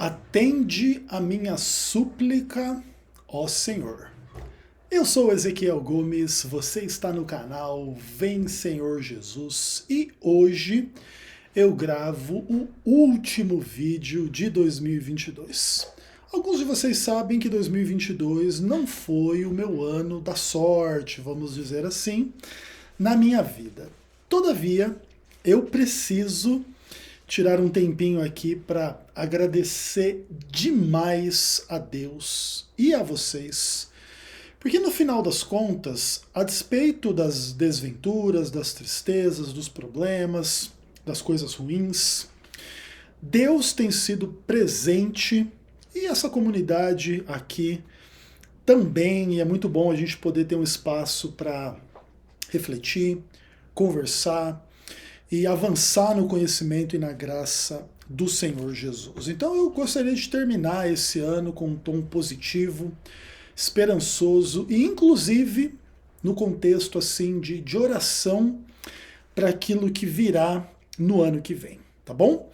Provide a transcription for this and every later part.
Atende a minha súplica, ó Senhor. Eu sou Ezequiel Gomes, você está no canal Vem Senhor Jesus e hoje eu gravo o último vídeo de 2022. Alguns de vocês sabem que 2022 não foi o meu ano da sorte, vamos dizer assim, na minha vida. Todavia, eu preciso tirar um tempinho aqui para agradecer demais a Deus e a vocês. Porque no final das contas, a despeito das desventuras, das tristezas, dos problemas, das coisas ruins, Deus tem sido presente e essa comunidade aqui também, e é muito bom a gente poder ter um espaço para refletir, conversar e avançar no conhecimento e na graça do Senhor Jesus. Então eu gostaria de terminar esse ano com um tom positivo, esperançoso e inclusive no contexto assim de oração para aquilo que virá no ano que vem, tá bom?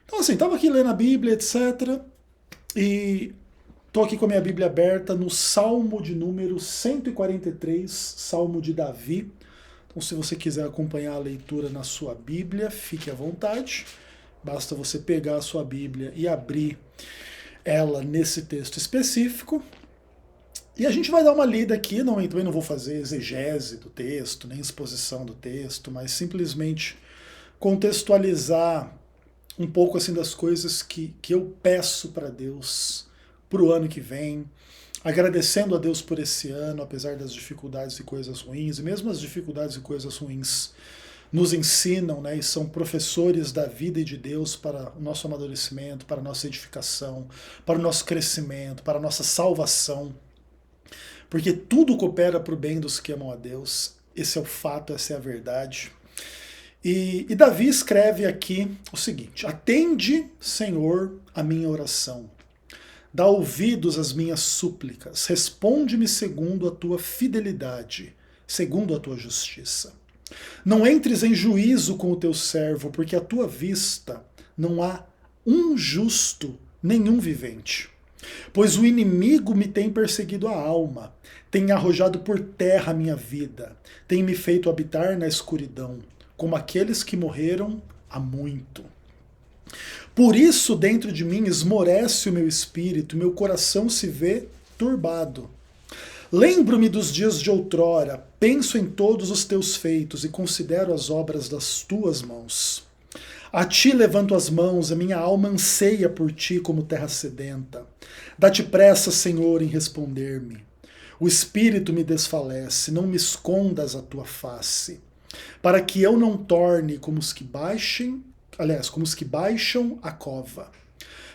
Então assim, estava aqui lendo a Bíblia, etc. E estou aqui com a minha Bíblia aberta no Salmo de número 143, Salmo de Davi. Então, se você quiser acompanhar a leitura na sua Bíblia, fique à vontade. Basta você pegar a sua Bíblia e abrir ela nesse texto específico. E a gente vai dar uma lida aqui, também não vou fazer exegese do texto, nem exposição do texto, mas simplesmente contextualizar um pouco assim das coisas que eu peço para Deus para o ano que vem, agradecendo a Deus por esse ano, apesar das dificuldades e coisas ruins, e mesmo as dificuldades e coisas ruins nos ensinam, né, e são professores da vida e de Deus para o nosso amadurecimento, para a nossa edificação, para o nosso crescimento, para a nossa salvação, porque tudo coopera para o bem dos que amam a Deus, esse é o fato, essa é a verdade. E Davi escreve aqui o seguinte: atende, Senhor, a minha oração. Dá ouvidos às minhas súplicas, responde-me segundo a tua fidelidade, segundo a tua justiça. Não entres em juízo com o teu servo, porque à tua vista não há um justo, nenhum vivente. Pois o inimigo me tem perseguido a alma, tem arrojado por terra a minha vida, tem me feito habitar na escuridão, como aqueles que morreram há muito. Por isso, dentro de mim esmorece o meu espírito, meu coração se vê turbado. Lembro-me dos dias de outrora, penso em todos os teus feitos e considero as obras das tuas mãos. A ti levanto as mãos, a minha alma anseia por ti como terra sedenta. Dá-te pressa, Senhor, em responder-me. O espírito me desfalece, não me escondas a tua face, para que eu não torne como os que baixam a cova.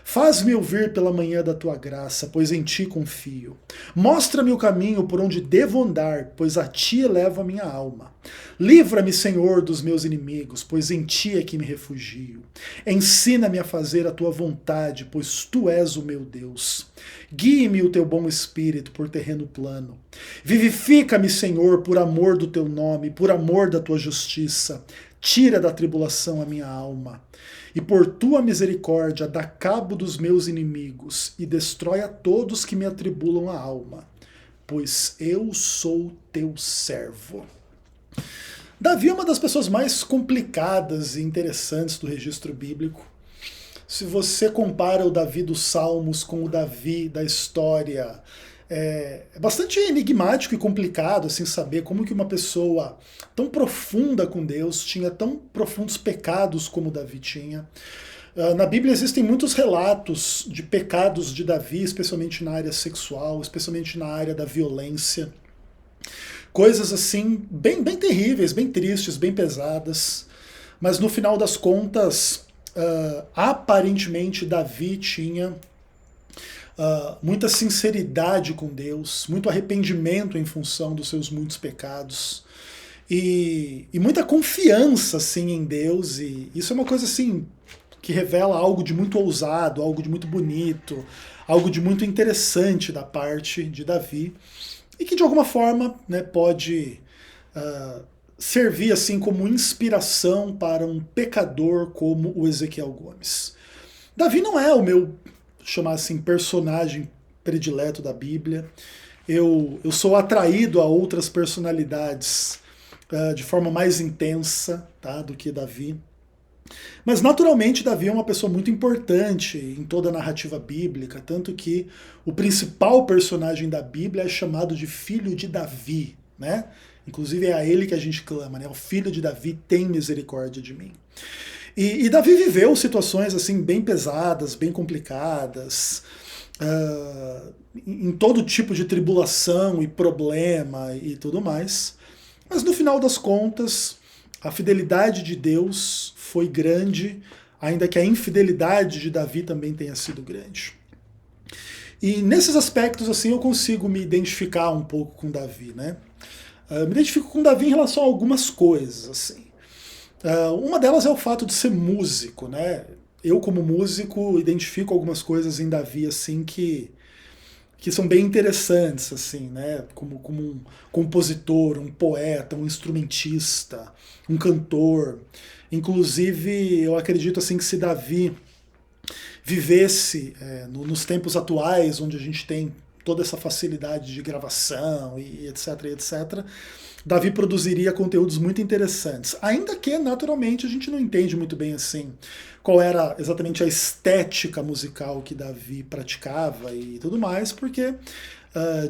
Faz-me ouvir pela manhã da tua graça, pois em ti confio. Mostra-me o caminho por onde devo andar, pois a ti elevo a minha alma. Livra-me, Senhor, dos meus inimigos, pois em ti é que me refugio. Ensina-me a fazer a tua vontade, pois tu és o meu Deus. Guie-me o teu bom espírito por terreno plano. Vivifica-me, Senhor, por amor do teu nome, por amor da tua justiça. Tira da tribulação a minha alma. E por tua misericórdia dá cabo dos meus inimigos e destrói a todos que me atribulam a alma, pois eu sou teu servo. Davi é uma das pessoas mais complicadas e interessantes do registro bíblico. Se você compara o Davi dos Salmos com o Davi da história, é bastante enigmático e complicado assim, saber como que uma pessoa tão profunda com Deus tinha tão profundos pecados como Davi tinha. Na Bíblia existem muitos relatos de pecados de Davi, especialmente na área sexual, especialmente na área da violência. Coisas assim, bem terríveis, bem tristes, bem pesadas. Mas no final das contas, aparentemente Davi tinha muita sinceridade com Deus, muito arrependimento em função dos seus muitos pecados e muita confiança assim em Deus, e isso é uma coisa assim que revela algo de muito ousado, algo de muito bonito, algo de muito interessante da parte de Davi e que de alguma forma, né, pode servir assim como inspiração para um pecador como o Ezequiel Gomes. Davi não é o meu chamar assim, personagem predileto da Bíblia. Eu sou atraído a outras personalidades de forma mais intensa, tá, do que Davi. Mas naturalmente Davi é uma pessoa muito importante em toda a narrativa bíblica, tanto que o principal personagem da Bíblia é chamado de filho de Davi, né? Inclusive é a ele que a gente clama, né? O filho de Davi tem misericórdia de mim. E Davi viveu situações assim bem pesadas, bem complicadas, em todo tipo de tribulação e problema e tudo mais. Mas no final das contas, a fidelidade de Deus foi grande, ainda que a infidelidade de Davi também tenha sido grande. E nesses aspectos assim eu consigo me identificar um pouco com Davi, né? Me identifico com Davi em relação a algumas coisas, assim. Uma delas é o fato de ser músico, né? Eu, como músico, identifico algumas coisas em Davi, assim, que são bem interessantes, assim, né? Como um compositor, um poeta, um instrumentista, um cantor. Inclusive, eu acredito, assim, que se Davi vivesse nos tempos atuais, onde a gente tem toda essa facilidade de gravação e etc, etc, Davi produziria conteúdos muito interessantes. Ainda que, naturalmente, a gente não entende muito bem assim qual era exatamente a estética musical que Davi praticava e tudo mais, porque,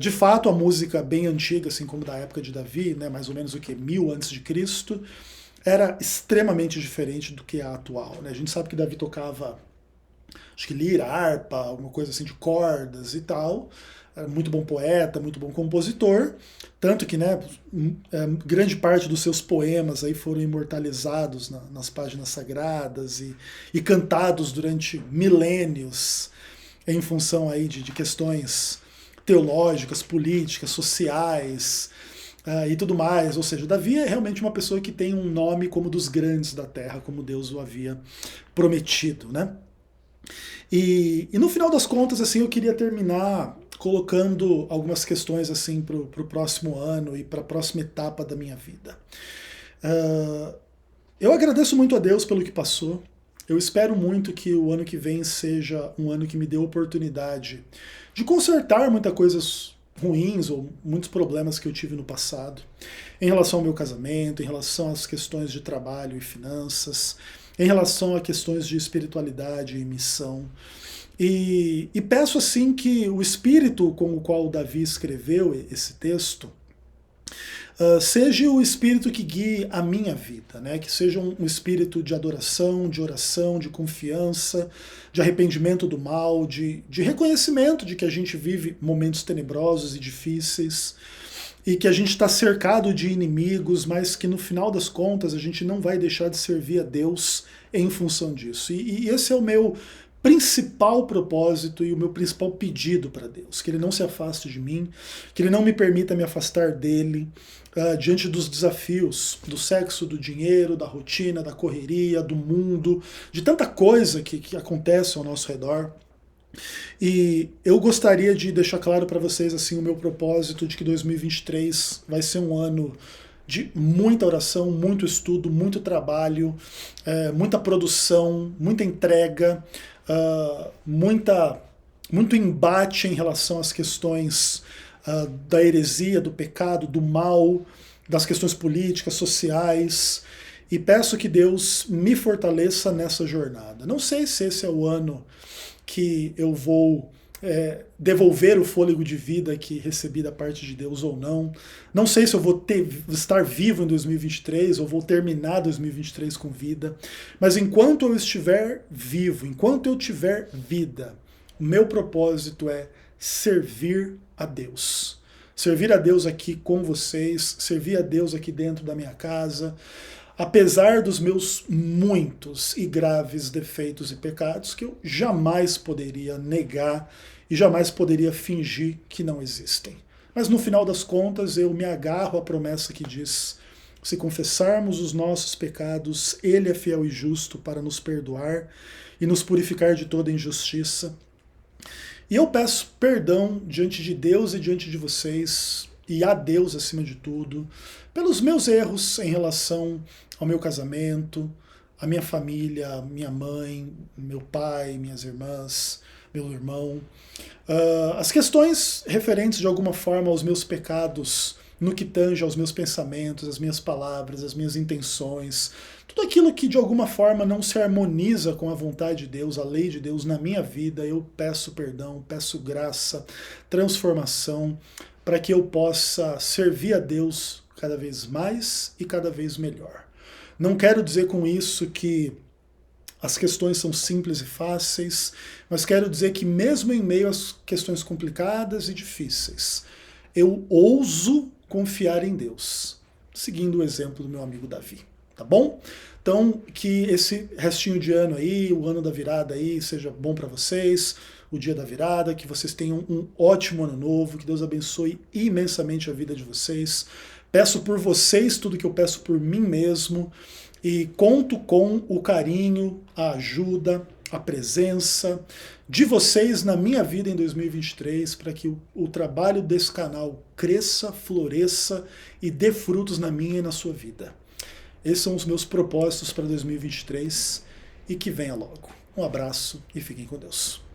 de fato, a música bem antiga, assim como da época de Davi, né, mais ou menos o que, 1000 antes de Cristo, era extremamente diferente do que a atual. Né? A gente sabe que Davi tocava, acho que lira, harpa, alguma coisa assim de cordas e tal. Era muito bom poeta, muito bom compositor, tanto que, né, grande parte dos seus poemas aí foram imortalizados nas páginas sagradas e cantados durante milênios em função aí de questões teológicas, políticas, sociais e tudo mais. Ou seja, Davi é realmente uma pessoa que tem um nome como dos grandes da terra, como Deus o havia prometido, né? E no final das contas, assim, eu queria terminar colocando algumas questões assim para o próximo ano e para a próxima etapa da minha vida. Eu agradeço muito a Deus pelo que passou. Eu espero muito que o ano que vem seja um ano que me dê a oportunidade de consertar muitas coisas ruins ou muitos problemas que eu tive no passado, em relação ao meu casamento, em relação às questões de trabalho e finanças, em relação a questões de espiritualidade e missão. E peço assim que o espírito com o qual Davi escreveu esse texto seja o espírito que guie a minha vida, né? Que seja um espírito de adoração, de oração, de confiança, de arrependimento do mal, de reconhecimento de que a gente vive momentos tenebrosos e difíceis e que a gente está cercado de inimigos, mas que no final das contas a gente não vai deixar de servir a Deus em função disso. E esse é o meu principal propósito e o meu principal pedido para Deus, que Ele não se afaste de mim, que Ele não me permita me afastar dEle diante dos desafios do sexo, do dinheiro, da rotina, da correria, do mundo, de tanta coisa que acontece ao nosso redor. E eu gostaria de deixar claro para vocês assim o meu propósito de que 2023 vai ser um ano de muita oração, muito estudo, muito trabalho, muita produção, muita entrega, muito embate em relação às questões da heresia, do pecado, do mal, das questões políticas, sociais, e peço que Deus me fortaleça nessa jornada. Não sei se esse é o ano que eu vou devolver o fôlego de vida que recebi da parte de Deus ou não. Não sei se eu vou estar vivo em 2023 ou vou terminar 2023 com vida. Mas enquanto eu estiver vivo, enquanto eu tiver vida, o meu propósito é servir a Deus. Servir a Deus aqui com vocês, servir a Deus aqui dentro da minha casa, apesar dos meus muitos e graves defeitos e pecados que eu jamais poderia negar e jamais poderia fingir que não existem. Mas no final das contas eu me agarro à promessa que diz: se confessarmos os nossos pecados, Ele é fiel e justo para nos perdoar e nos purificar de toda injustiça. E eu peço perdão diante de Deus e diante de vocês, e a Deus acima de tudo, pelos meus erros em relação ao meu casamento, a minha família, minha mãe, meu pai, minhas irmãs, meu irmão. As questões referentes de alguma forma aos meus pecados, no que tange aos meus pensamentos, as minhas palavras, as minhas intenções, tudo aquilo que de alguma forma não se harmoniza com a vontade de Deus, a lei de Deus na minha vida, eu peço perdão, peço graça, transformação, para que eu possa servir a Deus cada vez mais e cada vez melhor. Não quero dizer com isso que as questões são simples e fáceis, mas quero dizer que mesmo em meio às questões complicadas e difíceis, eu ouso confiar em Deus, seguindo o exemplo do meu amigo Davi, tá bom? Então, que esse restinho de ano aí, o ano da virada aí, seja bom para vocês, o dia da virada, que vocês tenham um ótimo ano novo, que Deus abençoe imensamente a vida de vocês. Peço por vocês tudo que eu peço por mim mesmo e conto com o carinho, a ajuda, a presença de vocês na minha vida em 2023 para que o trabalho desse canal cresça, floresça e dê frutos na minha e na sua vida. Esses são os meus propósitos para 2023 e que venha logo. Um abraço e fiquem com Deus.